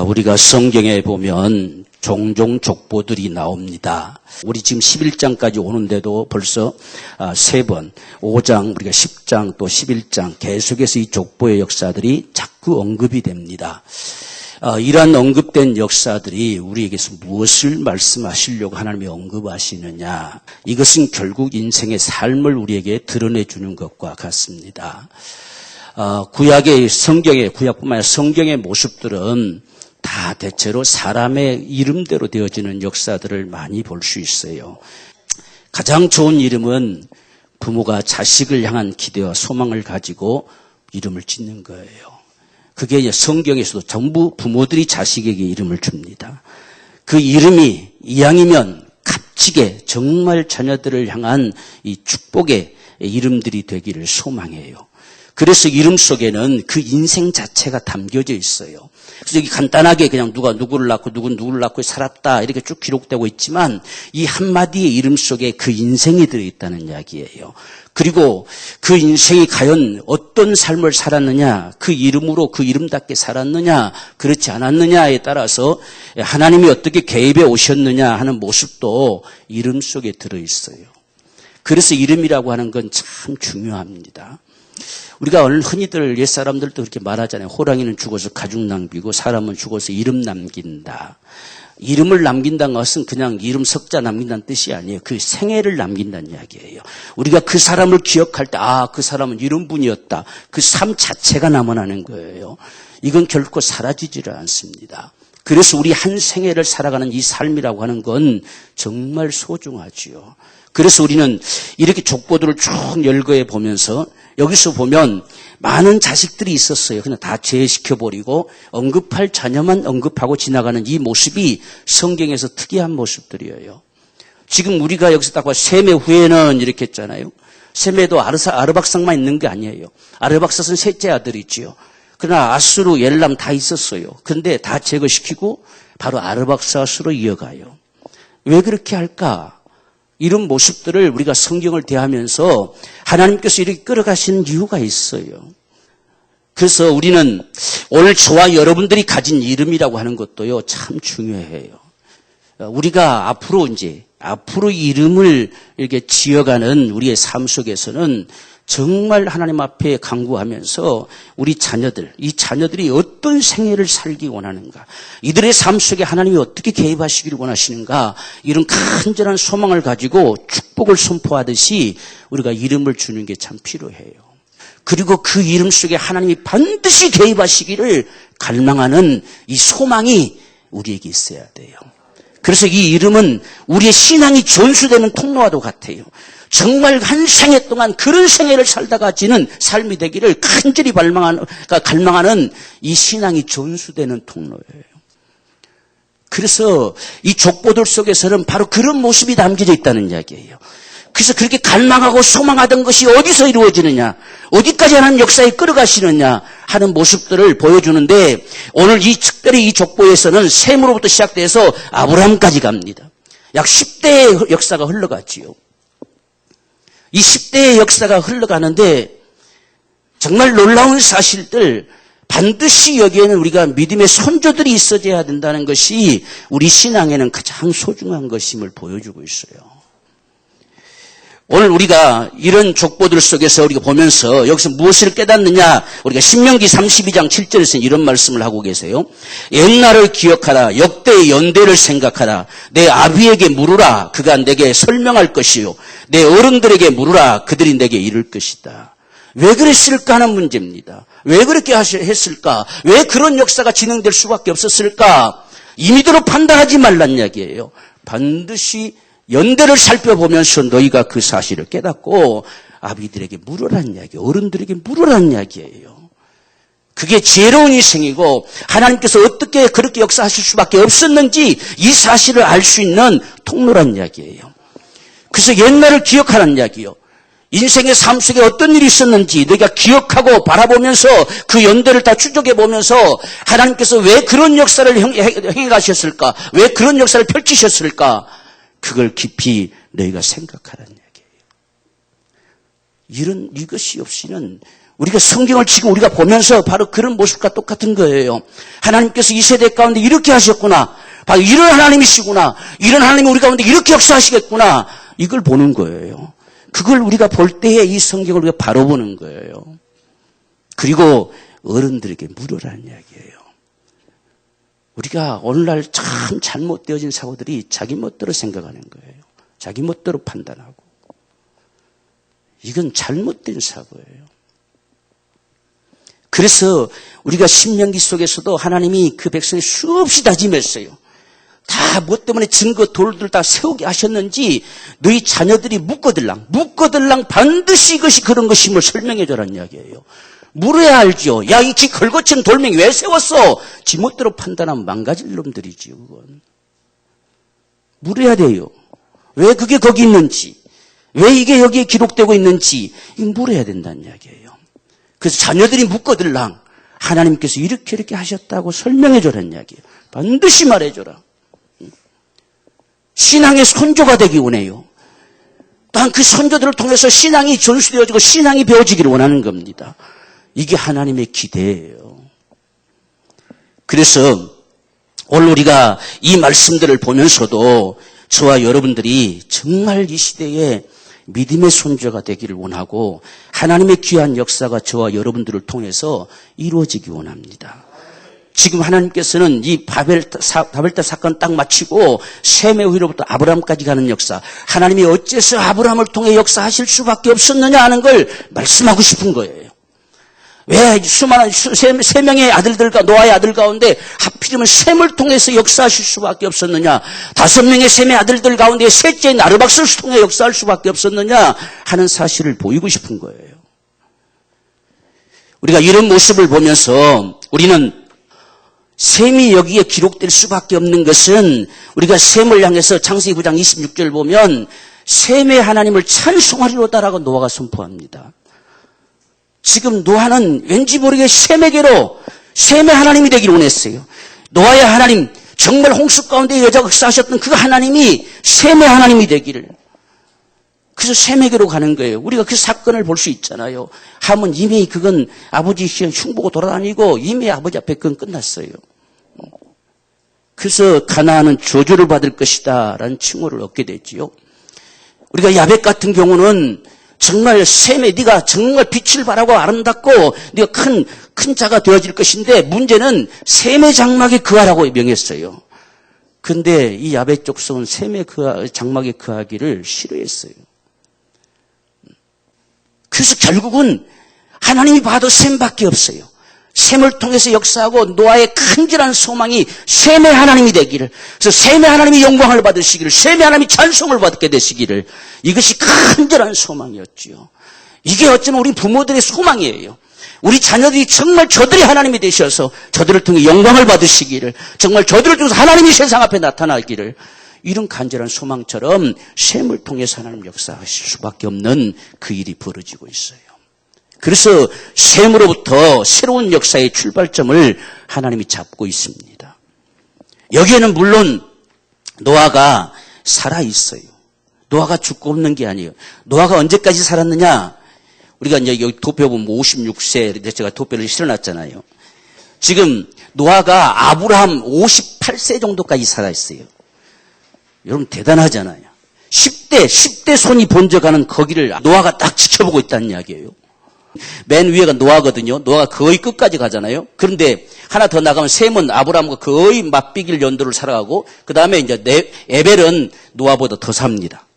우리가 성경에 보면 종종 족보들이 나옵니다. 우리 지금 11장까지 오는데도 벌써 3번, 5장, 우리가 10장 또 11장 계속해서 이 족보의 역사들이 자꾸 언급이 됩니다. 이러한 언급된 역사들이 우리에게서 무엇을 말씀하시려고 하나님이 언급하시느냐. 이것은 결국 인생의 삶을 우리에게 드러내주는 것과 같습니다. 구약의 성경의, 구약뿐만 아니라 성경의 모습들은 다 대체로 사람의 이름대로 되어지는 역사들을 많이 볼 수 있어요. 가장 좋은 이름은 부모가 자식을 향한 기대와 소망을 가지고 이름을 짓는 거예요. 그게 성경에서도 전부 부모들이 자식에게 이름을 줍니다. 그 이름이 이왕이면 값지게 정말 자녀들을 향한 이 축복의 이름들이 되기를 소망해요. 그래서 이름 속에는 그 인생 자체가 담겨져 있어요. 그래서 여기 간단하게 그냥 누가 누구를 낳고 누군 누구를 낳고 살았다 이렇게 쭉 기록되고 있지만 이 한마디의 이름 속에 그 인생이 들어있다는 이야기예요. 그리고 그 인생이 과연 어떤 삶을 살았느냐, 그 이름으로 그 이름답게 살았느냐, 그렇지 않았느냐에 따라서 하나님이 어떻게 개입해 오셨느냐 하는 모습도 이름 속에 들어있어요. 그래서 이름이라고 하는 건 참 중요합니다. 우리가 흔히들 옛사람들도 그렇게 말하잖아요. 호랑이는 죽어서 가죽 남기고 사람은 죽어서 이름 남긴다. 이름을 남긴다는 것은 그냥 이름 석자 남긴다는 뜻이 아니에요. 그 생애를 남긴다는 이야기예요. 우리가 그 사람을 기억할 때 그 사람은 이런 분이었다. 그 삶 자체가 남아나는 거예요. 이건 결코 사라지지를 않습니다. 그래서 우리 한 생애를 살아가는 이 삶이라고 하는 건 정말 소중하지요. 그래서 우리는 이렇게 족보들을 쭉 열거해 보면서 여기서 보면 많은 자식들이 있었어요. 그냥 다 제외시켜버리고 언급할 자녀만 언급하고 지나가는 이 모습이 성경에서 특이한 모습들이에요. 지금 우리가 여기서 딱 봐 셈의 후에는 이렇게 했잖아요. 셈에도 아르박삭만 있는 게 아니에요. 아르박삭은 셋째 아들이지요. 그러나 아수르, 엘람 다 있었어요. 그런데 다 제거시키고 바로 아르박삭으로 이어가요. 왜 그렇게 할까? 이런 모습들을 우리가 성경을 대하면서 하나님께서 이렇게 끌어가시는 이유가 있어요. 그래서 우리는 오늘 저와 여러분들이 가진 이름이라고 하는 것도요, 참 중요해요. 우리가 앞으로 이름을 이렇게 지어가는 우리의 삶 속에서는 정말 하나님 앞에 간구하면서 우리 자녀들, 이 자녀들이 어떤 생애를 살기 원하는가, 이들의 삶 속에 하나님이 어떻게 개입하시기를 원하시는가, 이런 간절한 소망을 가지고 축복을 선포하듯이 우리가 이름을 주는 게 참 필요해요. 그리고 그 이름 속에 하나님이 반드시 개입하시기를 갈망하는 이 소망이 우리에게 있어야 돼요. 그래서 이 이름은 우리의 신앙이 전수되는 통로와도 같아요. 정말 한 생애 동안 그런 생애를 살다가 지는 삶이 되기를 간절히 갈망하는 이 신앙이 전수되는 통로예요. 그래서 이 족보들 속에서는 바로 그런 모습이 담겨져 있다는 이야기예요. 그래서 그렇게 갈망하고 소망하던 것이 어디서 이루어지느냐, 어디까지 하나님 역사에 끌어가시느냐 하는 모습들을 보여주는데, 오늘 특별히 이 족보에서는 셈으로부터 시작돼서 아브라함까지 갑니다. 약 10대의 역사가 흘러갔지요. 이 10대의 역사가 흘러가는데 정말 놀라운 사실들, 반드시 여기에는 우리가 믿음의 선조들이 있어야 된다는 것이 우리 신앙에는 가장 소중한 것임을 보여주고 있어요. 오늘 우리가 이런 족보들 속에서 우리가 보면서 여기서 무엇을 깨닫느냐, 우리가 신명기 32장 7절에서 이런 말씀을 하고 계세요. 옛날을 기억하라, 역대의 연대를 생각하라, 내 아비에게 물으라, 그가 내게 설명할 것이요, 내 어른들에게 물으라, 그들이 내게 이를 것이다. 왜 그랬을까 하는 문제입니다. 왜 그렇게 했을까? 왜 그런 역사가 진행될 수밖에 없었을까? 임의대로 판단하지 말란 이야기예요. 반드시 연대를 살펴보면서 너희가 그 사실을 깨닫고 아비들에게 물으라는 이야기예요. 어른들에게 물으라는 이야기예요. 그게 지혜로운 인생이고 하나님께서 어떻게 그렇게 역사하실 수밖에 없었는지 이 사실을 알 수 있는 통로란 이야기예요. 그래서 옛날을 기억하라는 이야기예요. 인생의 삶 속에 어떤 일이 있었는지 너희가 기억하고 바라보면서 그 연대를 다 추적해보면서 하나님께서 왜 그런 역사를 행해가셨을까? 왜 그런 역사를 펼치셨을까? 그걸 깊이 너희가 생각하라는 이야기예요. 이것이 없이는 우리가 성경을 지금 우리가 보면서 바로 그런 모습과 똑같은 거예요. 하나님께서 이 세대 가운데 이렇게 하셨구나. 바로 이런 하나님이시구나. 이런 하나님이 우리 가운데 이렇게 역사하시겠구나. 이걸 보는 거예요. 그걸 우리가 볼 때에 이 성경을 우리가 바로 보는 거예요. 그리고 어른들에게 물으라는 이야기예요. 우리가 오늘날 참 잘못되어진 사고들이 자기 멋대로 생각하는 거예요. 자기 멋대로 판단하고. 이건 잘못된 사고예요. 그래서 우리가 신명기 속에서도 하나님이 그 백성이 수없이 다짐했어요. 다 뭐 때문에 증거 돌들 다 세우게 하셨는지 너희 자녀들이 묻거들랑 반드시 이것이 그런 것임을 설명해 줘라는 이야기예요. 물어야 알죠. 야, 이 기 걸거친 돌멩이 왜 세웠어? 지멋대로 판단하면 망가질 놈들이지, 그건. 물어야 돼요. 왜 그게 거기 있는지, 왜 이게 여기에 기록되고 있는지, 이거 물어야 된다는 이야기예요. 그래서 자녀들이 묻거들랑 하나님께서 이렇게 하셨다고 설명해 줘라는 이야기예요. 반드시 말해 줘라. 신앙의 선조가 되기 원해요. 또한 그 선조들을 통해서 신앙이 전수되어지고 신앙이 배워지기를 원하는 겁니다. 이게 하나님의 기대예요. 그래서 오늘 우리가 이 말씀들을 보면서도 저와 여러분들이 정말 이 시대에 믿음의 손자가 되기를 원하고 하나님의 귀한 역사가 저와 여러분들을 통해서 이루어지기 원합니다. 지금 하나님께서는 이 바벨탑 사건 딱 마치고 셈의 후로부터 아브라함까지 가는 역사, 하나님이 어째서 아브라함을 통해 역사하실 수밖에 없었느냐 하는 걸 말씀하고 싶은 거예요. 왜 수많은 세 명의 아들들과 노아의 아들 가운데 하필이면 셈을 통해서 역사하실 수밖에 없었느냐, 5명의 셈의 아들들 가운데 셋째인 아르박스를 통해 역사할 수밖에 없었느냐 하는 사실을 보이고 싶은 거예요. 우리가 이런 모습을 보면서 우리는 셈이 여기에 기록될 수밖에 없는 것은 우리가 셈을 향해서 창세기 9장 26절 보면 셈의 하나님을 찬송하리로다라고 노아가 선포합니다. 지금 노아는 왠지 모르게 셈에게로 셈의 하나님이 되기를 원했어요. 노아의 하나님, 정말 홍수 가운데 여자가 역사하셨던 그 하나님이 셈의 하나님이 되기를. 그래서 셈에게로 가는 거예요. 우리가 그 사건을 볼 수 있잖아요. 함은 이미 그건 아버지 흉보고 돌아다니고 이미 아버지 앞에 그건 끝났어요. 그래서 가나안은 저주를 받을 것이다 라는 칭호를 얻게 됐지요. 우리가 야벳 같은 경우는 정말 셈에 네가 정말 빛을 발하고 아름답고 네가 큰 자가 되어질 것인데 문제는 셈의 장막에 거하라고 명했어요. 그런데 이 야벳 족속은 셈의 장막에 거하기를 싫어했어요. 그래서 결국은 하나님이 봐도 셈밖에 없어요. 셈을 통해서 역사하고 노아의 간절한 소망이 셈의 하나님이 되기를, 그래서 셈의 하나님이 영광을 받으시기를, 셈의 하나님이 찬송을 받게 되시기를, 이것이 간절한 소망이었지요. 이게 어쩌면 우리 부모들의 소망이에요. 우리 자녀들이 정말 저들이 하나님이 되셔서 저들을 통해 영광을 받으시기를, 정말 저들을 통해서 하나님이 세상 앞에 나타나기를, 이런 간절한 소망처럼 셈을 통해서 하나님 역사하실 수밖에 없는 그 일이 벌어지고 있어요. 그래서 셈으로부터 새로운 역사의 출발점을 하나님이 잡고 있습니다. 여기에는 물론 노아가 살아있어요. 노아가 죽고 없는 게 아니에요. 노아가 언제까지 살았느냐? 우리가 이제 여기 도표 보면 56세, 제가 도표를 실어놨잖아요. 지금 노아가 아브라함 58세 정도까지 살아있어요. 여러분 대단하잖아요. 10대 손이 번져가는 거기를 노아가 딱 지켜보고 있다는 이야기예요. 맨 위에가 노아거든요. 노아가 거의 끝까지 가잖아요. 그런데 하나 더 나가면 셈은 아브라함과 거의 맞비길 연도를 살아가고, 그 다음에 이제 에벨은 노아보다 더 삽니다.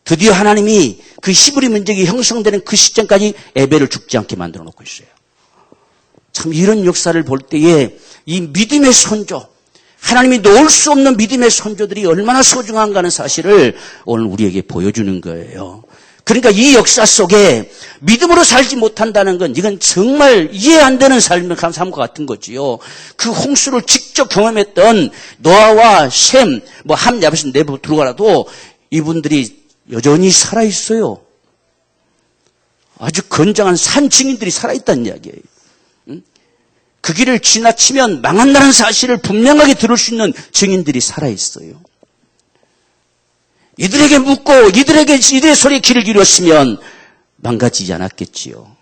드디어 하나님이 그 히브리 민족이 형성되는 그 시점까지 에벨을 죽지 않게 만들어 놓고 있어요. 참 이런 역사를 볼 때에 이 믿음의 선조, 하나님이 놓을 수 없는 믿음의 선조들이 얼마나 소중한가 하는 사실을 오늘 우리에게 보여주는 거예요. 그러니까 이 역사 속에 믿음으로 살지 못한다는 건 이건 정말 이해 안 되는 삶과 같은 거지요. 그 홍수를 직접 경험했던 노아와 셈, 함, 야벳은 내부 들어가라도 이분들이 여전히 살아있어요. 아주 건장한 산 증인들이 살아있다는 이야기예요. 그 길을 지나치면 망한다는 사실을 분명하게 들을 수 있는 증인들이 살아있어요. 이들에게 묻고 이들의 소리에 귀를 기울였으면 망가지지 않았겠지요.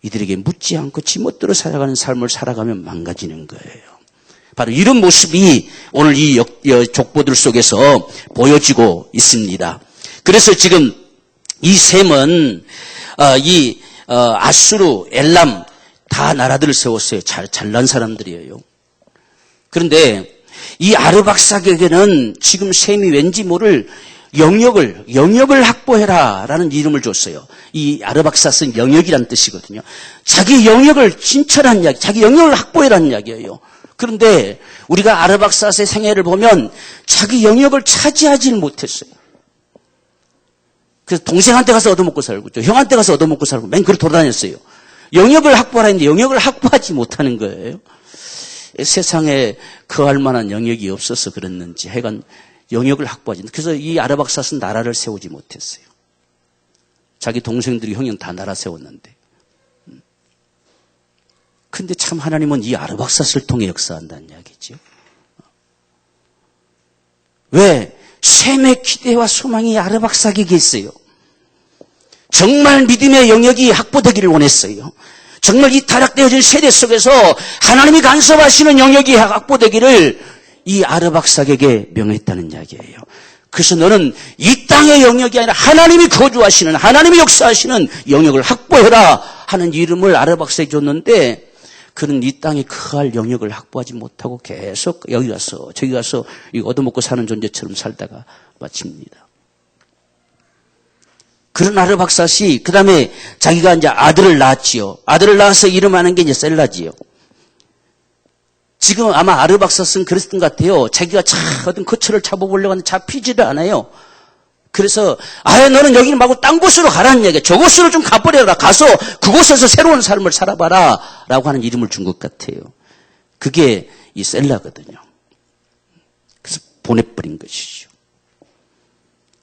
이들에게 묻지 않고 지멋대로 살아가는 삶을 살아가면 망가지는 거예요. 바로 이런 모습이 오늘 이 족보들 속에서 보여지고 있습니다. 그래서 지금 이 셈은 아수르, 엘람 다 나라들을 세웠어요. 잘난 사람들이에요. 그런데 이 아르박삭에게는 지금 셈이 왠지 모를 영역을 확보해라 라는 이름을 줬어요. 이 아르박삭은 영역이란 뜻이거든요. 자기 영역을 진철한 이야기, 자기 영역을 확보해라는 이야기예요. 그런데 우리가 아르박삭의 생애를 보면 자기 영역을 차지하지 못했어요. 그래서 동생한테 가서 얻어먹고 살고, 형한테 가서 얻어먹고 살고, 맨 그렇게 돌아다녔어요. 영역을 확보하라 했는데 영역을 확보하지 못하는 거예요. 세상에 거할 만한 영역이 없어서 그랬는지 하여간 영역을 확보하지. 그래서 이 아르박삭은 나라를 세우지 못했어요. 자기 동생들이 형은 다 나라 세웠는데. 근데 참 하나님은 이 아르박삭을 통해 역사한다는 이야기죠. 왜? 셈의 기대와 소망이 아르박삭에게 있어요. 정말 믿음의 영역이 확보되기를 원했어요. 정말 이 타락되어진 세대 속에서 하나님이 간섭하시는 영역이 확보되기를 이 아르박삭에게 명했다는 이야기예요. 그래서 너는 이 땅의 영역이 아니라 하나님이 거주하시는, 하나님이 역사하시는 영역을 확보해라 하는 이름을 아르박삭에 줬는데 그는 이 땅에 거할 영역을 확보하지 못하고 계속 여기 가서 저기 가서 얻어먹고 사는 존재처럼 살다가 마칩니다. 그런 아르박삭이 그 다음에 자기가 이제 아들을 낳았지요. 아들을 낳아서 이름하는 게 이제 셀라지요. 지금 아마 아르박삭은 그랬던 것 같아요. 자기가 어떤 거처를 잡아보려고 하는데 잡히지를 않아요. 그래서 너는 여기는 말고 딴 곳으로 가라는 얘기야. 저곳으로 좀 가버려라. 가서 그곳에서 새로운 삶을 살아봐라 라고 하는 이름을 준 것 같아요. 그게 이 셀라거든요. 그래서 보내버린 것이죠.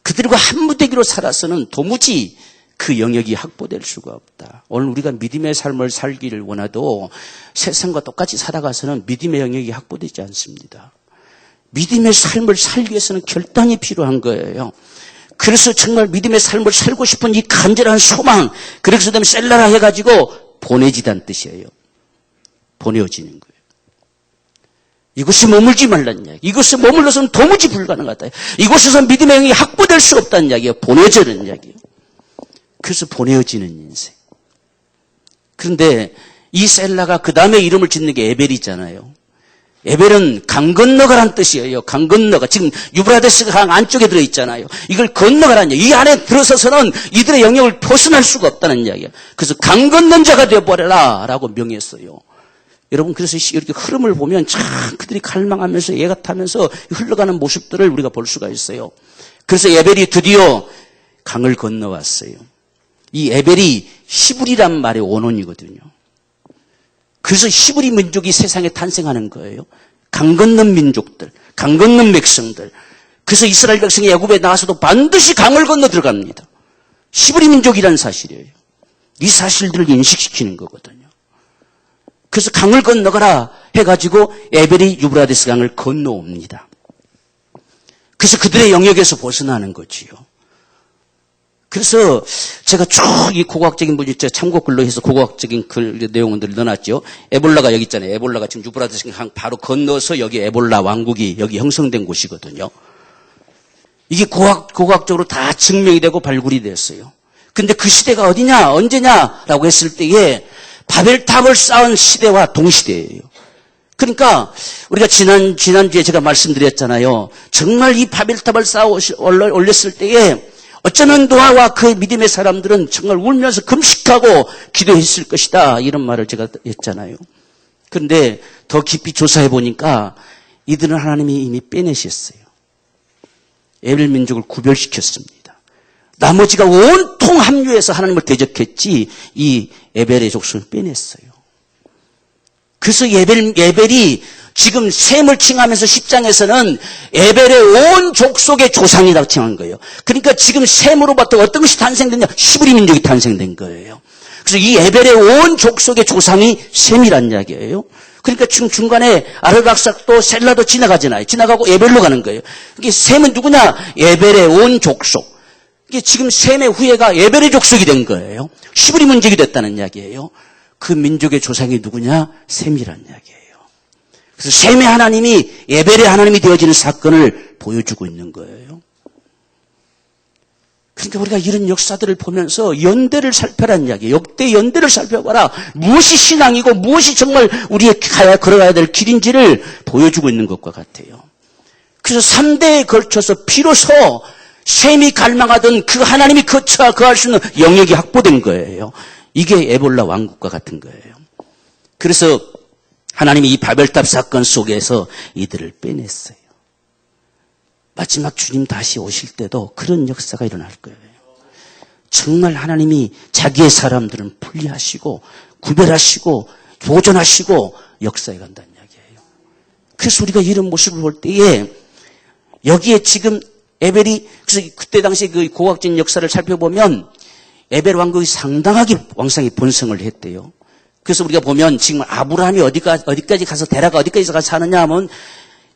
그들과 한 무대기로 살아서는 도무지 그 영역이 확보될 수가 없다. 오늘 우리가 믿음의 삶을 살기를 원해도 세상과 똑같이 살아가서는 믿음의 영역이 확보되지 않습니다. 믿음의 삶을 살기 위해서는 결단이 필요한 거예요. 그래서 정말 믿음의 삶을 살고 싶은 이 간절한 소망, 그래서 되면 셀라라 해가지고 보내지단 뜻이에요. 보내어지는 거예요. 이곳에 머물지 말라는 이야기. 이곳에 머물러서는 도무지 불가능하다. 이곳에서 믿음의 영역이 확보될 수 없다는 이야기예요. 보내져는 이야기예요. 그래서 보내어지는 인생. 그런데 이 셀라가 그 다음에 이름을 짓는 게 에벨이잖아요. 에벨은 강 건너가란 뜻이에요. 강 건너가. 지금 유브라데스 강 안쪽에 들어있잖아요. 이걸 건너가라는 이야기. 이 안에 들어서서는 이들의 영역을 벗어날 수가 없다는 이야기예요. 그래서 강 건넌 자가 되어버려라 라고 명했어요. 여러분 그래서 이렇게 흐름을 보면 참 그들이 갈망하면서 애가 타면서 흘러가는 모습들을 우리가 볼 수가 있어요. 그래서 에벨이 드디어 강을 건너왔어요. 이 에벨이 히브리란 말의 원혼이거든요. 그래서 히브리 민족이 세상에 탄생하는 거예요. 강 건넌 민족들, 강 건넌 백성들. 그래서 이스라엘 백성이 애굽에 나와서도 반드시 강을 건너 들어갑니다. 히브리 민족이라는 사실이에요. 이 사실들을 인식시키는 거거든요. 그래서 강을 건너가라 해가지고 에벨이 유브라데스 강을 건너옵니다. 그래서 그들의 영역에서 벗어나는 거지요. 그래서 제가 쭉 이 고고학적인 참고글로 해서 고고학적인 글 내용들을 넣어놨죠. 에볼라가 여기 있잖아요. 에볼라가 지금 유브라데스 강 바로 건너서 여기 에볼라 왕국이 여기 형성된 곳이거든요. 이게 고고학적으로 다 증명이 되고 발굴이 됐어요. 근데 그 시대가 어디냐, 언제냐라고 했을 때에 바벨탑을 쌓은 시대와 동시대예요. 그러니까 우리가 지난주에 제가 말씀드렸잖아요. 정말 이 바벨탑을 쌓아 올렸을 때에 어쩌면 노아와 그 믿음의 사람들은 정말 울면서 금식하고 기도했을 것이다. 이런 말을 제가 했잖아요. 그런데 더 깊이 조사해 보니까 이들은 하나님이 이미 빼내셨어요. 에벨 민족을 구별시켰습니다. 나머지가 온통 합류해서 하나님을 대적했지 이 에벨의 족속을 빼냈어요. 그래서 에벨이 지금 셈을 칭하면서 10장에서는 에벨의 온 족속의 조상이라고 칭한 거예요. 그러니까 지금 셈으로부터 어떤 것이 탄생됐냐? 히브리 민족이 탄생된 거예요. 그래서 이 에벨의 온 족속의 조상이 셈이란 이야기예요. 그러니까 지금 중간에 아르박삭도 셀라도 지나가잖아요. 지나가고 에벨로 가는 거예요. 이게 셈은 누구냐? 에벨의 온 족속. 이게 지금 셈의 후예가 에벨의 족속이 된 거예요. 히브리 민족이 됐다는 이야기예요. 그 민족의 조상이 누구냐? 셈이란 이야기예요. 그래서 셈의 하나님이 에벨의 하나님이 되어지는 사건을 보여주고 있는 거예요. 그러니까 우리가 이런 역사들을 보면서 연대를 살펴라는 이야기예요. 역대 연대를 살펴봐라. 무엇이 신앙이고 무엇이 정말 우리의 걸어가야 될 길인지를 보여주고 있는 것과 같아요. 그래서 3대에 걸쳐서 비로소 셈이 갈망하던 그 하나님이 거할 수 있는 영역이 확보된 거예요. 이게 에볼라 왕국과 같은 거예요. 그래서 하나님이 이 바벨탑 사건 속에서 이들을 빼냈어요. 마지막 주님 다시 오실 때도 그런 역사가 일어날 거예요. 정말 하나님이 자기의 사람들은 분리하시고 구별하시고 보존하시고 역사해 간다는 이야기예요. 그래서 우리가 이런 모습을 볼 때에 여기에 지금 에벨이 그래서 그때 당시 그 고학적인 역사를 살펴보면 에벨 왕국이 상당하게 왕성히 번성을 했대요. 그래서 우리가 보면 지금 아브라함이 어디까지 가서 데라가 어디까지 가서 사느냐 하면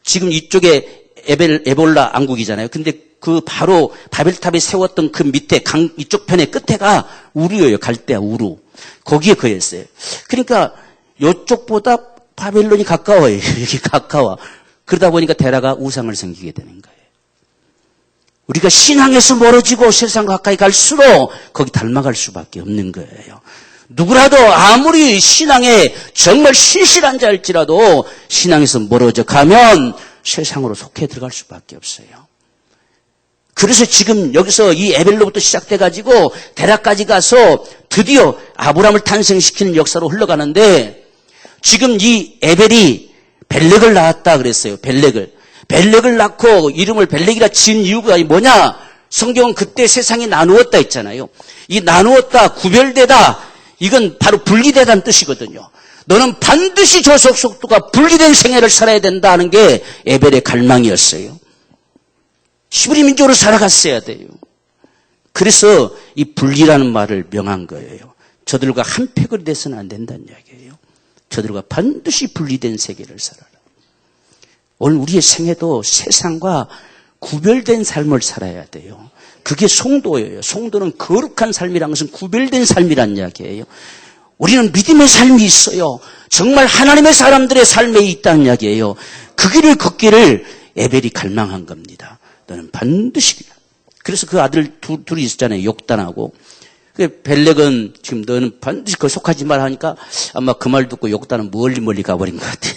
지금 이쪽에 에볼라 왕국이잖아요. 근데 그 바로 바벨탑에 세웠던 그 밑에 강 이쪽 편의 끝에가 우르예요. 갈대아 우르. 거기에 거했어요. 그러니까 이쪽보다 바벨론이 가까워요. 여기 가까워. 그러다 보니까 데라가 우상을 섬기게 되는 거예요. 우리가 신앙에서 멀어지고 세상 가까이 갈수록 거기 닮아갈 수밖에 없는 거예요. 누구라도 아무리 신앙에 정말 신실한 자일지라도 신앙에서 멀어져 가면 세상으로 속해 들어갈 수밖에 없어요. 그래서 지금 여기서 이 에벨로부터 시작돼가지고 데라까지 가서 드디어 아브라함을 탄생시키는 역사로 흘러가는데 지금 이 에벨이 벨렉을 낳았다 그랬어요. 벨렉을 낳고 이름을 벨렉이라 지은 이유가 뭐냐? 성경은 그때 세상이 나누었다 했잖아요. 이 나누었다, 구별되다, 이건 바로 분리되다는 뜻이거든요. 너는 반드시 저 속속도가 분리된 생애를 살아야 된다는 게 에벨의 갈망이었어요. 히브리 민족으로 살아갔어야 돼요. 그래서 이 분리라는 말을 명한 거예요. 저들과 한 패거리 돼서는 안 된다는 이야기예요. 저들과 반드시 분리된 세계를 살아라. 오늘 우리의 생애도 세상과 구별된 삶을 살아야 돼요. 그게 송도예요. 송도는 거룩한 삶이라는 것은 구별된 삶이란 이야기예요. 우리는 믿음의 삶이 있어요. 정말 하나님의 사람들의 삶에 있다는 이야기예요. 그 길을 걷기를 에벨이 갈망한 겁니다. 너는 반드시. 그래서 그 아들 둘이 있었잖아요. 욕단하고. 벨렉은 지금 너는 반드시 그 속하지 말라 하니까 아마 그 말 듣고 욕단은 멀리 가버린 것 같아.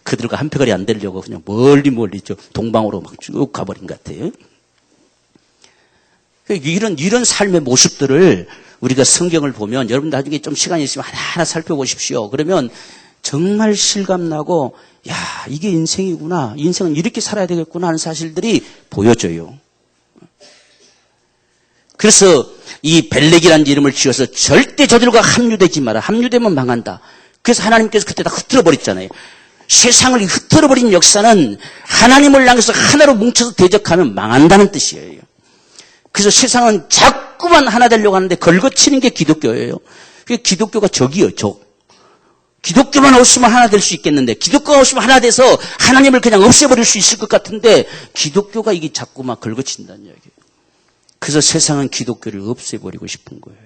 그들과 한 패거리 안 되려고 그냥 멀리 동방으로 막 쭉 가버린 것 같아요. 이런 삶의 모습들을 우리가 성경을 보면 여러분 나중에 좀 시간이 있으면 하나하나 살펴보십시오. 그러면 정말 실감나고 야 이게 인생이구나. 인생은 이렇게 살아야 되겠구나 하는 사실들이 보여져요. 그래서 이 벨렉이라는 이름을 지어서 절대 저들과 합류되지 마라. 합류되면 망한다. 그래서 하나님께서 그때 다 흩어버렸잖아요. 세상을 흩어버린 역사는 하나님을 향해서 하나로 뭉쳐서 대적하면 망한다는 뜻이에요. 그래서 세상은 자꾸만 하나 되려고 하는데 걸거치는 게 기독교예요. 기독교가 적이에요. 적. 기독교만 없으면 하나 될 수 있겠는데 기독교가 없으면 하나 돼서 하나님을 그냥 없애버릴 수 있을 것 같은데 기독교가 이게 자꾸만 걸거친다는 이야기예요. 그래서 세상은 기독교를 없애버리고 싶은 거예요.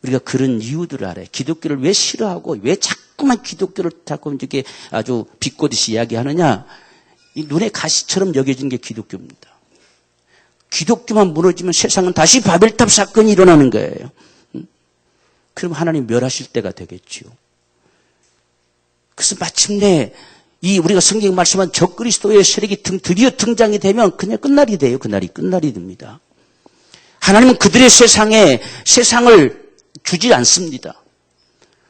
우리가 그런 이유들을 알아요. 기독교를 왜 싫어하고 왜 자꾸만 기독교를 자꾸 이렇게 아주 비꼬듯이 이야기하느냐. 이 눈에 가시처럼 여겨지는 게 기독교입니다. 기독교만 무너지면 세상은 다시 바벨탑 사건이 일어나는 거예요. 그럼 하나님 멸하실 때가 되겠지요. 그래서 마침내 우리가 성경 말씀한 적그리스도의 세력이 드디어 등장이 되면 그냥 끝날이 돼요. 그날이 끝날이 됩니다. 하나님은 그들의 세상을 주지 않습니다.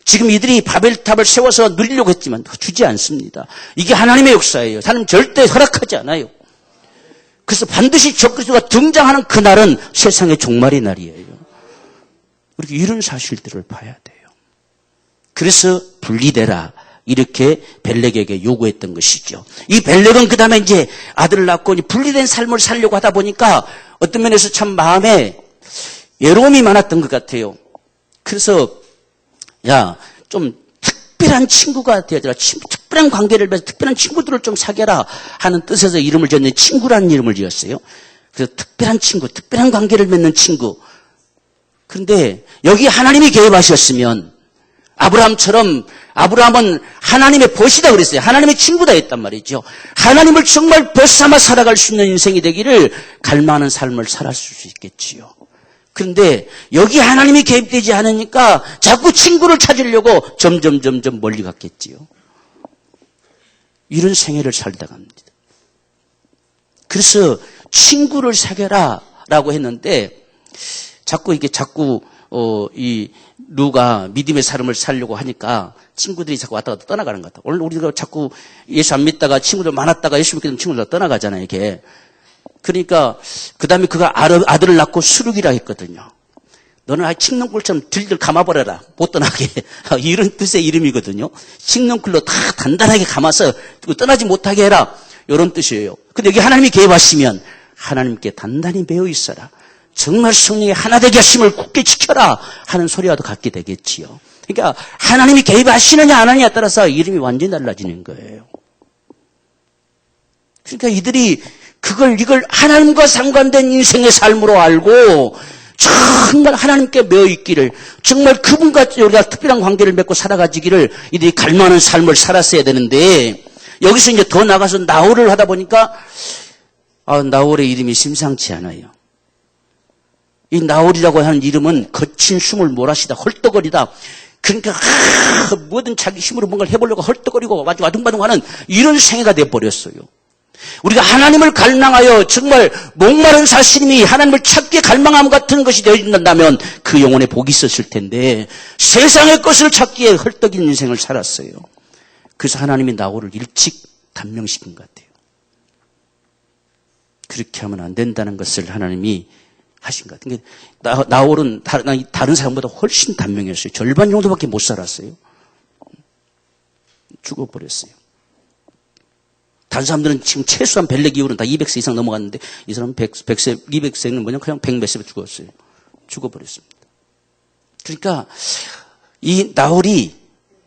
지금 이들이 바벨탑을 세워서 누리려고 했지만 주지 않습니다. 이게 하나님의 역사예요. 하나님 절대 허락하지 않아요. 그래서 반드시 적그리스도가 등장하는 그날은 세상의 종말의 날이에요. 우리가 이런 사실들을 봐야 돼요. 그래서 분리되라. 이렇게 벨렉에게 요구했던 것이죠. 이 벨렉은 그 다음에 이제 아들을 낳고 분리된 삶을 살려고 하다 보니까 어떤 면에서 참 마음에 외로움이 많았던 것 같아요. 그래서 좀 특별한 친구가 되어라. 특별한 관계를 맺어 특별한 친구들을 좀 사귀라 하는 뜻에서 이름을 지었는데 친구라는 이름을 지었어요. 그래서 특별한 친구, 특별한 관계를 맺는 친구. 그런데 여기 하나님이 개입하셨으면 아브라함은 하나님의 벗이다 그랬어요. 하나님의 친구다 했단 말이죠. 하나님을 정말 벗 삼아 살아갈 수 있는 인생이 되기를 갈망하는 삶을 살았을 수 있겠지요. 그런데 여기 하나님이 개입되지 않으니까 자꾸 친구를 찾으려고 점점 멀리 갔겠지요. 이런 생애를 살다가 합니다. 그래서 친구를 사귀라 라고 했는데 자꾸 이 루가 믿음의 삶을 살려고 하니까 친구들이 자꾸 왔다 갔다 떠나가는 것 같아요. 오늘 우리가 자꾸 예수 안 믿다가 친구들 많았다가 예수 믿게 되면 친구들 다 떠나가잖아요, 이게. 그러니까 그 다음에 그가 아들을 낳고 수룩이라 했거든요. 너는 아예 칡넝쿨처럼 들들 감아버려라. 못 떠나게. 이런 뜻의 이름이거든요. 칡넝쿨로 다 단단하게 감아서 떠나지 못하게 해라. 이런 뜻이에요. 근데 여기 하나님이 개입하시면 하나님께 단단히 매여 있어라. 정말 성령의 하나 되게 하심을 굳게 지켜라 하는 소리와도 같게 되겠지요. 그러니까 하나님이 개입하시느냐 안 하느냐에 따라서 이름이 완전히 달라지는 거예요. 그러니까 이들이 이걸 하나님과 상관된 인생의 삶으로 알고 정말 하나님께 매여 있기를, 정말 그분과 우리가 특별한 관계를 맺고 살아가지기를 이들이 갈망하는 삶을 살았어야 되는데, 여기서 이제 더 나가서 나홀을 하다 보니까 나홀의 이름이 심상치 않아요. 이 나홀이라고 하는 이름은 거친 숨을 몰아쉬다, 헐떡거리다. 그러니까 뭐든 자기 힘으로 뭔가를 해보려고 헐떡거리고 아주 아둥바둥하는 이런 생애가 돼버렸어요. 우리가 하나님을 갈망하여 정말 목마른 사심이 하나님을 찾게 갈망함 같은 것이 되어진다면 그 영혼에 복이 있었을 텐데 세상의 것을 찾기에 헐떡인 인생을 살았어요. 그래서 하나님이 나홀을 일찍 단명시킨 것 같아요. 그렇게 하면 안 된다는 것을 하나님이 하신 것 같아요. 나홀은 다른 사람보다 훨씬 단명했어요. 절반 정도밖에 못 살았어요. 죽어버렸어요. 다른 사람들은 지금 최소한 벨레 기울은 다 200세 이상 넘어갔는데 이 사람은 200세는 뭐냐 그냥 100몇 세에 죽었어요. 죽어버렸습니다. 그러니까 이 나홀이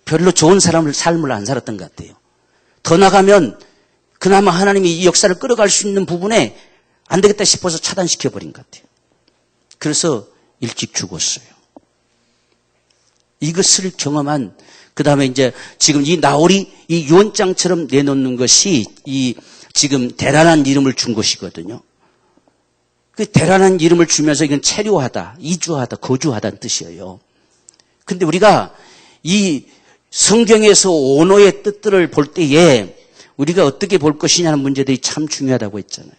별로 좋은 삶을 안 살았던 것 같아요. 더 나가면 그나마 하나님이 이 역사를 끌어갈 수 있는 부분에 안 되겠다 싶어서 차단시켜버린 것 같아요. 그래서 일찍 죽었어요. 이것을 경험한 그 다음에 이제 지금 이 나홀이 이 유언장처럼 내놓는 것이 이 지금 대란한 이름을 준 것이거든요. 그 대란한 이름을 주면서 이건 체류하다, 이주하다, 거주하다는 뜻이에요. 근데 우리가 이 성경에서 언어의 뜻들을 볼 때에 우리가 어떻게 볼 것이냐는 문제들이 참 중요하다고 했잖아요.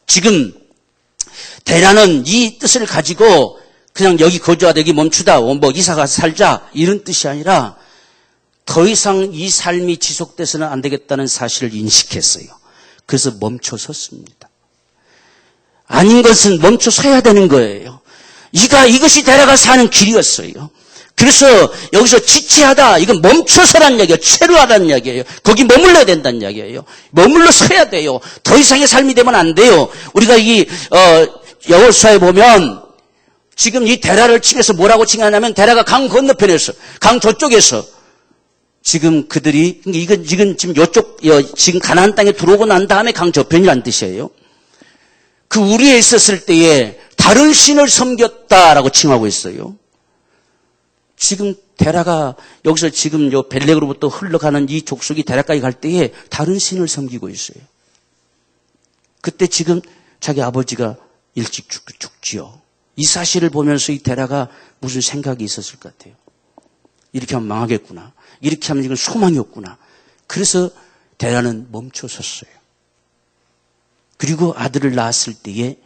지금 대란은 이 뜻을 가지고 그냥 여기 거주하다 여기 멈추다 뭐 이사가서 살자 이런 뜻이 아니라 더 이상 이 삶이 지속돼서는 안 되겠다는 사실을 인식했어요. 그래서 멈춰섰습니다. 아닌 것은 멈춰서야 되는 거예요. 이것이 데려가 사는 길이었어요. 그래서 여기서 지체하다 이건 멈춰서라는 이야기예요. 체류하다는 이야기예요. 거기 머물러야 된다는 이야기예요. 머물러 서야 돼요. 더 이상의 삶이 되면 안 돼요. 우리가 이 여호수아에 보면 지금 이 데라를 칭해서 뭐라고 칭하냐면 데라가 강 건너편에서 강 저쪽에서 지금 그들이 이건 지금 요쪽 지금 가나안 땅에 들어오고 난 다음에 강 저편이라는 뜻이에요. 그 우리에 있었을 때에 다른 신을 섬겼다라고 칭하고 있어요. 지금 데라가 여기서 지금 요 벨렉으로부터 흘러가는 이 족속이 데라까지 갈 때에 다른 신을 섬기고 있어요. 그때 지금 자기 아버지가 일찍 죽지요. 이 사실을 보면서 이 데라가 무슨 생각이 있었을 것 같아요. 이렇게 하면 망하겠구나. 이렇게 하면 이건 소망이 없구나. 그래서 데라는 멈춰섰어요. 그리고 아들을 낳았을 때에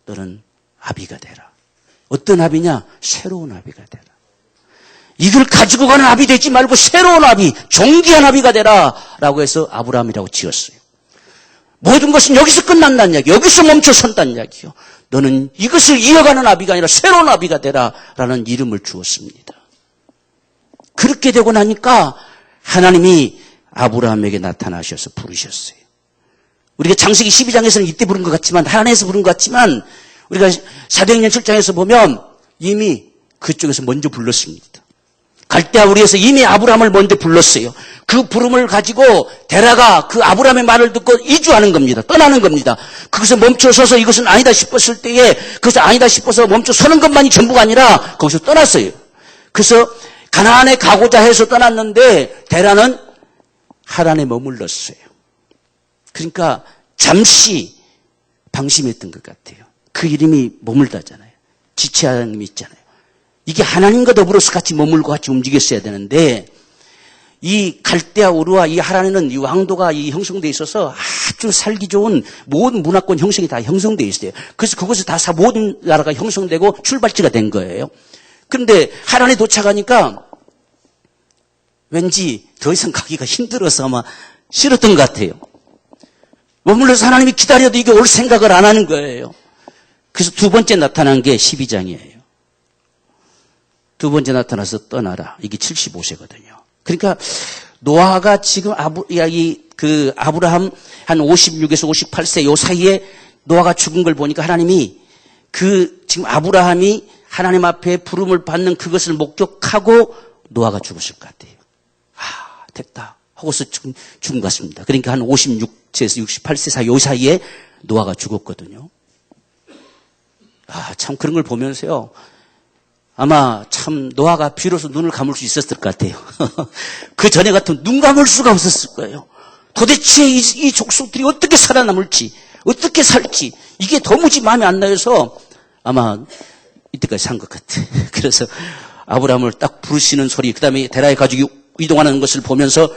너는 아비가 되라. 어떤 아비냐? 새로운 아비가 되라. 이걸 가지고 가는 아비 되지 말고 새로운 아비, 존귀한 아비가 되라 라고 해서 아브라함이라고 지었어요. 모든 것은 여기서 끝난다는 이야기, 여기서 멈춰선다는 이야기요. 너는 이것을 이어가는 아비가 아니라 새로운 아비가 되라라는 이름을 주었습니다. 그렇게 되고 나니까 하나님이 아브라함에게 나타나셔서 부르셨어요. 우리가 창세기 12장에서는 이때 부른 것 같지만 하나님에서 부른 것 같지만 우리가 사도행전 7장에서 보면 이미 그쪽에서 먼저 불렀습니다. 갈대아 우리에서 이미 아브라함을 먼저 불렀어요. 그 부름을 가지고 데라가 그 아브라함의 말을 듣고 이주하는 겁니다. 떠나는 겁니다. 그것을 멈춰서서 이것은 아니다 싶었을 때에 그것이 아니다 싶어서 멈춰서는 것만이 전부가 아니라 거기서 떠났어요. 그래서 가나안에 가고자 해서 떠났는데 데라는 하란에 머물렀어요. 그러니까 잠시 방심했던 것 같아요. 그 이름이 머물다잖아요. 지체하는 의미 있잖아요. 이게 하나님과 더불어서 같이 머물고 같이 움직였어야 되는데 이 갈대아 우르와 이 하란에는 이 왕도가 이 형성되어 있어서 아주 살기 좋은 모든 문화권 형성이 다 형성되어 있어요. 그래서 그것을 다 모든 나라가 형성되고 출발지가 된 거예요. 그런데 하란에 도착하니까 왠지 더 이상 가기가 힘들어서 아마 싫었던 것 같아요. 머물러서 하나님이 기다려도 이게 올 생각을 안 하는 거예요. 그래서 두 번째 나타난 게 12장이에요. 두 번째 나타나서 떠나라. 이게 75세거든요. 그러니까 노아가 지금 아브라함 한 56에서 58세 요 사이에 노아가 죽은 걸 보니까 하나님이 지금 아브라함이 하나님 앞에 부름을 받는 그것을 목격하고 노아가 죽었을 것 같아요. 됐다 하고서 죽은 것 같습니다. 그러니까 한 56세에서 68세 사이 요 사이에 노아가 죽었거든요. 참 그런 걸 보면서요. 아마 참 노아가 비로소 눈을 감을 수 있었을 것 같아요. 그 전에 같으면 눈 감을 수가 없었을 거예요. 도대체 이 족속들이 어떻게 살아남을지 어떻게 살지 이게 도무지 마음에 안 나서 아마 이때까지 산 것 같아. 그래서 아브라함을 딱 부르시는 소리 그다음에 데라의 가족이 이동하는 것을 보면서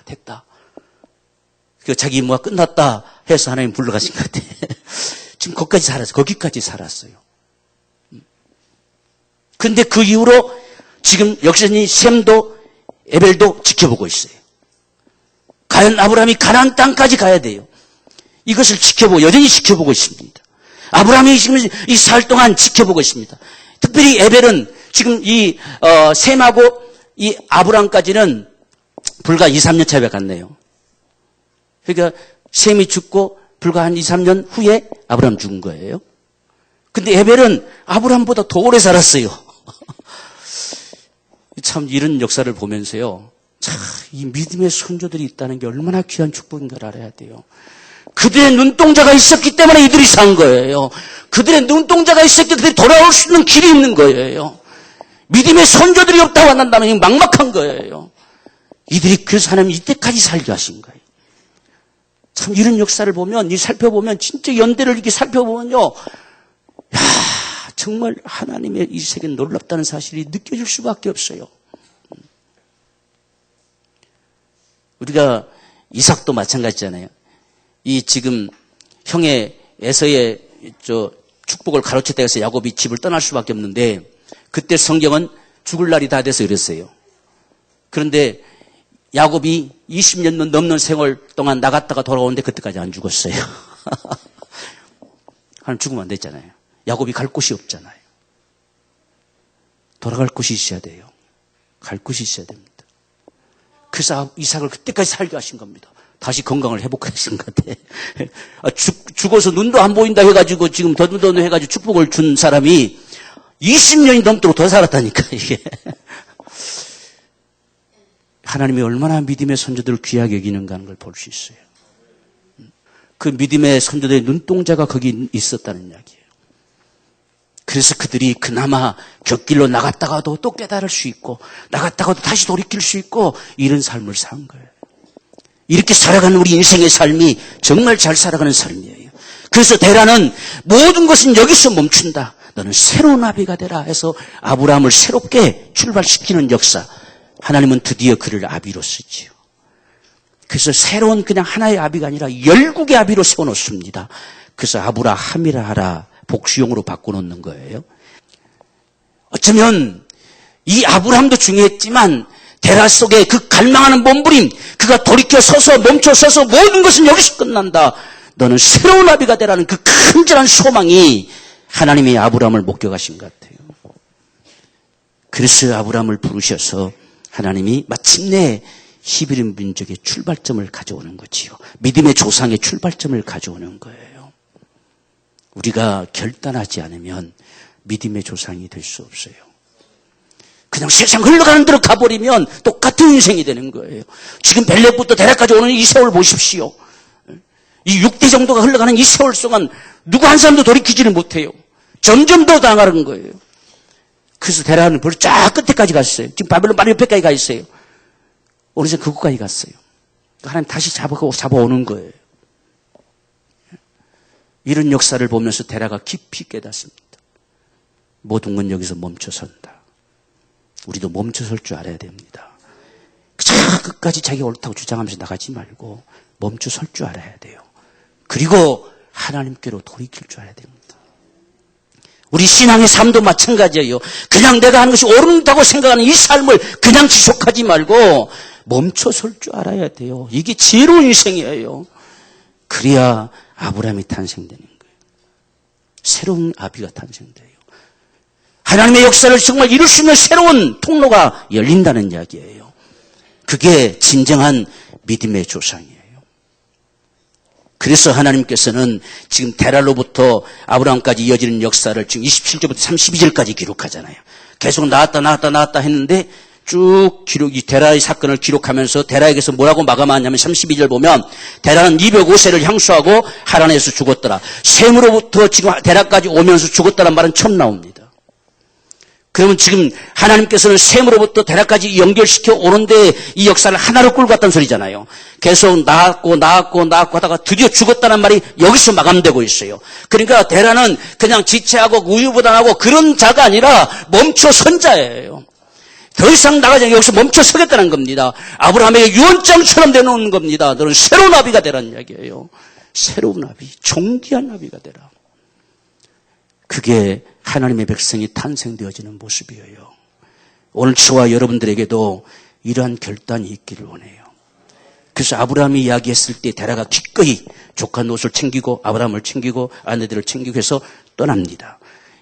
됐다. 자기 임무가 끝났다 해서 하나님 불러가신 것 같아. 지금 거기까지 살았어요. 근데 그 이후로 지금 역시 셈도 에벨도 지켜보고 있어요. 과연 아브라함이 가나안 땅까지 가야 돼요. 이것을 여전히 지켜보고 있습니다. 아브라함이 지금 이 사흘 동안 지켜보고 있습니다. 특별히 에벨은 지금 셈하고 이 아브라함까지는 불과 2, 3년 차이가 갔네요. 그러니까 셈이 죽고 불과 한 2, 3년 후에 아브라함 죽은 거예요. 근데 에벨은 아브라함보다 더 오래 살았어요. 참 이런 역사를 보면서요. 참 이 믿음의 선조들이 있다는 게 얼마나 귀한 축복인 걸 알아야 돼요. 그들의 눈동자가 있었기 때문에 이들이 산 거예요. 그들의 눈동자가 있었기 때문에 돌아올 수 있는 길이 있는 거예요. 믿음의 선조들이 없다고 한다면 막막한 거예요. 이들이 그래서 하나님이 이때까지 살게 하신 거예요. 참 이런 역사를 보면 살펴보면 진짜 연대를 이렇게 살펴보면요. 정말 하나님의 이 세계는 놀랍다는 사실이 느껴질 수밖에 없어요. 우리가 이삭도 마찬가지잖아요. 이 지금 형의 에서의 축복을 가로챘다 해서 야곱이 집을 떠날 수밖에 없는데 그때 성경은 죽을 날이 다 돼서 이랬어요. 그런데 야곱이 20년 넘는 세월 동안 나갔다가 돌아오는데 그때까지 안 죽었어요. 하나님 죽으면 안 됐잖아요. 야곱이 갈 곳이 없잖아요. 돌아갈 곳이 있어야 돼요. 갈 곳이 있어야 됩니다. 그래서 이삭을 그때까지 살게 하신 겁니다. 다시 건강을 회복하신 것 같아. 죽어서 눈도 안 보인다 해가지고 지금 더듬더듬 해가지고 축복을 준 사람이 20년이 넘도록 더 살았다니까 이게. 하나님이 얼마나 믿음의 선조들을 귀하게 여기는가 하는 걸 볼 수 있어요. 그 믿음의 선조들의 눈동자가 거기 있었다는 이야기예요. 그래서 그들이 그나마 곁길로 나갔다가도 또 깨달을 수 있고 나갔다가도 다시 돌이킬 수 있고 이런 삶을 산 거예요. 이렇게 살아가는 우리 인생의 삶이 정말 잘 살아가는 삶이에요. 그래서 데라는 모든 것은 여기서 멈춘다. 너는 새로운 나비가 되라 해서 아브라함을 새롭게 출발시키는 역사. 하나님은 드디어 그를 아비로 쓰지요. 그래서 새로운 그냥 하나의 아비가 아니라 열국의 아비로 세워놓습니다. 그래서 아브라함이라 하라 복수용으로 바꿔놓는 거예요. 어쩌면 이 아브라함도 중요했지만 데라 속에 그 갈망하는 몸부림, 그가 돌이켜 서서 멈춰 서서 모든 것은 여기서 끝난다. 너는 새로운 아비가 되라는 그 간절한 소망이 하나님이 아브라함을 목격하신 것 같아요. 그래서 아브라함을 부르셔서 하나님이 마침내 히브리 민족의 출발점을 가져오는 거지요. 믿음의 조상의 출발점을 가져오는 거예요. 우리가 결단하지 않으면 믿음의 조상이 될 수 없어요. 그냥 세상 흘러가는 대로 가버리면 똑같은 인생이 되는 거예요. 지금 벨렉부터 대략까지 오는 이 세월 보십시오. 이 6대 정도가 흘러가는 이 세월 동안 누구 한 사람도 돌이키지를 못해요. 점점 더 당하는 거예요. 그래서 대략은 벌써 쫙 끝에까지 갔어요. 지금 바벨론 바로 옆에까지 가 있어요. 어느새 그곳까지 갔어요. 하나님 다시 잡아오는 거예요. 이런 역사를 보면서 데라가 깊이 깨닫습니다. 모든 건 여기서 멈춰선다. 우리도 멈춰설 줄 알아야 됩니다. 저 끝까지 자기가 옳다고 주장하면서 나가지 말고 멈춰설 줄 알아야 돼요. 그리고 하나님께로 돌이킬 줄 알아야 됩니다. 우리 신앙의 삶도 마찬가지예요. 그냥 내가 하는 것이 옳다고 생각하는 이 삶을 그냥 지속하지 말고 멈춰설 줄 알아야 돼요. 이게 지혜로운 인생이에요. 그래야 아브라함이 탄생되는 거예요. 새로운 아비가 탄생돼요. 하나님의 역사를 정말 이룰 수 있는 새로운 통로가 열린다는 이야기예요. 그게 진정한 믿음의 조상이에요. 그래서 하나님께서는 지금 데라로부터 아브라함까지 이어지는 역사를 지금 27절부터 32절까지 기록하잖아요. 계속 나왔다 했는데 쭉 이 데라의 사건을 기록하면서 데라에게서 뭐라고 마감하냐면 32절 보면 데라는 205세를 향수하고 하란에서 죽었더라. 셈으로부터 지금 데라까지 오면서 죽었다는 말은 처음 나옵니다. 그러면 지금 하나님께서는 셈으로부터 데라까지 연결시켜 오는데 이 역사를 하나로 끌고 갔다는 소리잖아요. 계속 낳았고 하다가 드디어 죽었다는 말이 여기서 마감되고 있어요. 그러니까 데라는 그냥 지체하고 우유부단하고 그런 자가 아니라 멈춰선 자예요. 더 이상 나가지 않고 여기서 멈춰서겠다는 겁니다. 아브라함에게 유언장처럼 내놓는 겁니다. 너는 새로운 아비가 되라는 이야기예요. 새로운 아비, 존귀한 아비가 되라. 그게 하나님의 백성이 탄생되어지는 모습이에요. 오늘 저와 여러분들에게도 이러한 결단이 있기를 원해요. 그래서 아브라함이 이야기했을 때 데라가 기꺼이 조카 롯을 챙기고 아브라함을 챙기고 아내들을 챙기고 해서 떠납니다.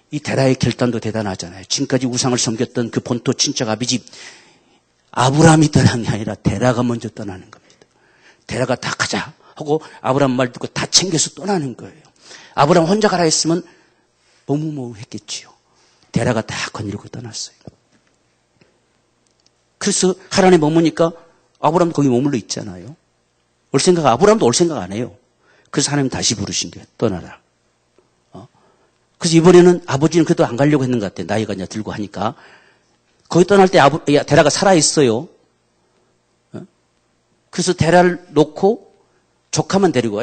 이 데라의 결단도 대단하잖아요. 지금까지 우상을 섬겼던 그 본토 친척 아비집 아브라함이 떠난 게 아니라 데라가 먼저 떠나는 겁니다. 데라가 다 가자 하고 아브라함 말 듣고 다 챙겨서 떠나는 거예요. 아브라함 혼자 가라 했으면 머무머무했겠지요. 데라가 다 거느리고 떠났어요. 그래서 하란에 머무니까 아브라함도 거기 머물러 있잖아요. 올 생각 아브라함도 올 생각 안 해요. 그래서 하나님 다시 부르신 거예요. 떠나라. 그래서 이번에는 아버지는 그래도 안 가려고 했는 것 같아요. 나이가 이제 들고 하니까. 거기 떠날 때 데라가 살아있어요. 그래서 데라를 놓고 조카만 데리고,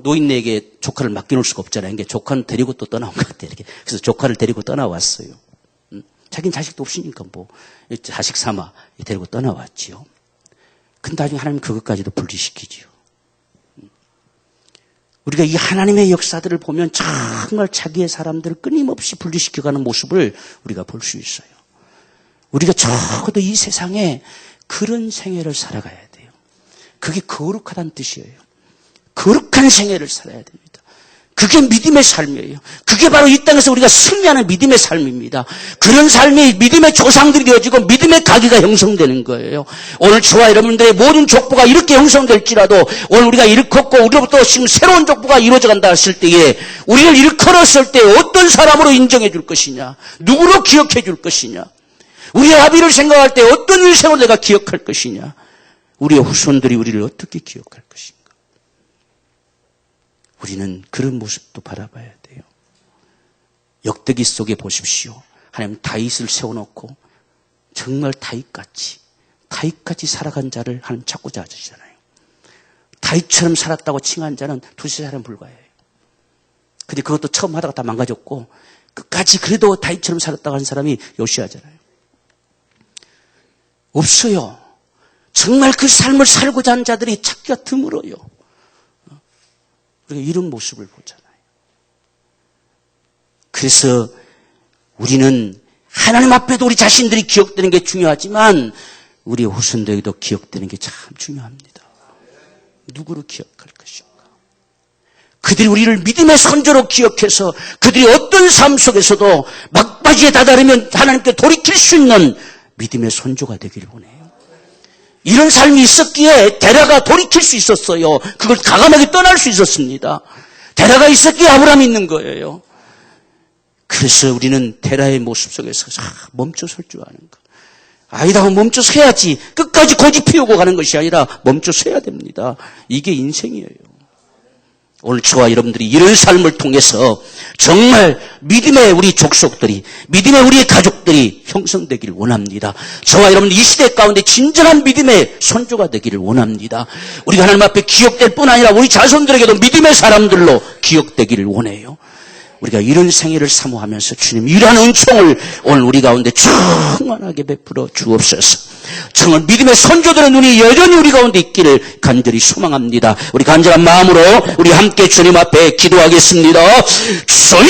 노인네에게 조카를 맡겨놓을 수가 없잖아요. 그러니까 조카는 데리고 또 떠나온 것 같아요. 이렇게. 그래서 조카를 데리고 떠나왔어요. 자기는 자식도 없으니까 자식 삼아 데리고 떠나왔지요. 근데 나중에 하나님 그것까지도 분리시키지요. 우리가 이 하나님의 역사들을 보면 정말 자기의 사람들을 끊임없이 분리시켜가는 모습을 우리가 볼 수 있어요. 우리가 적어도 이 세상에 그런 생애를 살아가야 돼요. 그게 거룩하다는 뜻이에요. 거룩한 생애를 살아야 됩니다. 그게 믿음의 삶이에요. 그게 바로 이 땅에서 우리가 승리하는 믿음의 삶입니다. 그런 삶이 믿음의 조상들이 되어지고 믿음의 가기가 형성되는 거예요. 오늘 저와 여러분들의 모든 족보가 이렇게 형성될지라도 오늘 우리가 일컫고 우리로부터 지금 새로운 족보가 이루어져 간다 했을 때에 우리를 일컬었을 때 어떤 사람으로 인정해 줄 것이냐, 누구로 기억해 줄 것이냐, 우리의 아비를 생각할 때 어떤 인생을 내가 기억할 것이냐, 우리의 후손들이 우리를 어떻게 기억할 것인가. 우리는 그런 모습도 바라봐야 돼요. 역대기 속에 보십시오. 하나님 다윗을 세워놓고 정말 다윗같이 살아간 자를 하나님 찾고자 하시잖아요. 다윗처럼 살았다고 칭한 자는 두세 사람 불과해요. 근데 그것도 처음 하다가 다 망가졌고 끝까지 그래도 다윗처럼 살았다고 하는 사람이 요시야잖아요. 없어요. 정말 그 삶을 살고자 하는 자들이 찾기가 드물어요. 우리가 이런 모습을 보잖아요. 그래서 우리는 하나님 앞에도 우리 자신들이 기억되는 게 중요하지만 우리의 후손들에게도 기억되는 게 참 중요합니다. 누구로 기억할 것인가? 그들이 우리를 믿음의 선조로 기억해서 그들이 어떤 삶 속에서도 막바지에 다다르면 하나님께 돌이킬 수 있는 믿음의 선조가 되기를 원해요. 이런 삶이 있었기에 데라가 돌이킬 수 있었어요. 그걸 과감하게 떠날 수 있었습니다. 데라가 있었기에 아브라함이 있는 거예요. 그래서 우리는 테라의 모습 속에서 멈춰 설 줄 아는 것. 아니다, 멈춰 서야지. 끝까지 고집 피우고 가는 것이 아니라 멈춰 서야 됩니다. 이게 인생이에요. 오늘 저와 여러분들이 이런 삶을 통해서 정말 믿음의 우리 족속들이, 믿음의 우리의 가족들이 형성되기를 원합니다. 저와 여러분들 이 시대 가운데 진정한 믿음의 선조가 되기를 원합니다. 우리가 하나님 앞에 기억될 뿐 아니라 우리 자손들에게도 믿음의 사람들로 기억되기를 원해요. 우리가 이런 생애를 사모하면서 주님 이러한 은총을 오늘 우리 가운데 충만하게 베풀어 주옵소서. 정말 믿음의 선조들의 눈이 여전히 우리 가운데 있기를 간절히 소망합니다. 우리 간절한 마음으로 우리 함께 주님 앞에 기도하겠습니다. 주여